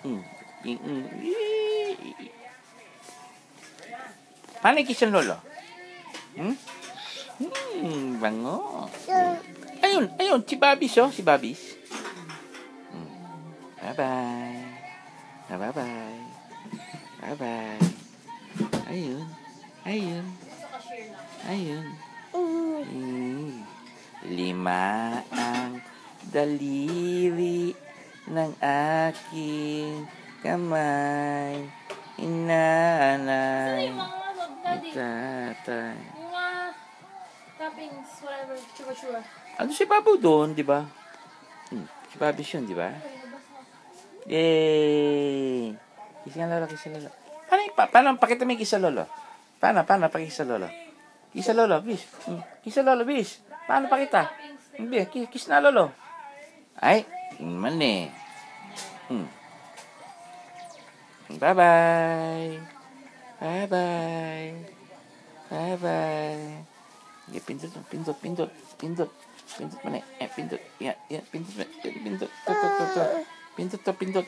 Mm. Paano kiss ang lolo? Bango. Ayun, si Babis, oh, si Babis. Bye-bye. Bye-bye. Bye-bye. Ayun. Lima ang daliri ng aking kamay. Inanay. Tatay. Toppings, whatever, chua-chua. Ano si Babu doon, di ba? Si Babis yun, di ba? Yay! Kiss nga lolo, kiss lolo. Paano pakita mo yung kiss lolo? Paano pakita sa lolo? Kiss lolo, bis. Kiss lolo, bis. Paano pakita? Hindi, kiss na lolo. Ay, mali. Bye-bye. Bye-bye. Bye-bye. Pindot mana? Pindot. Ya, pindot. Pindot.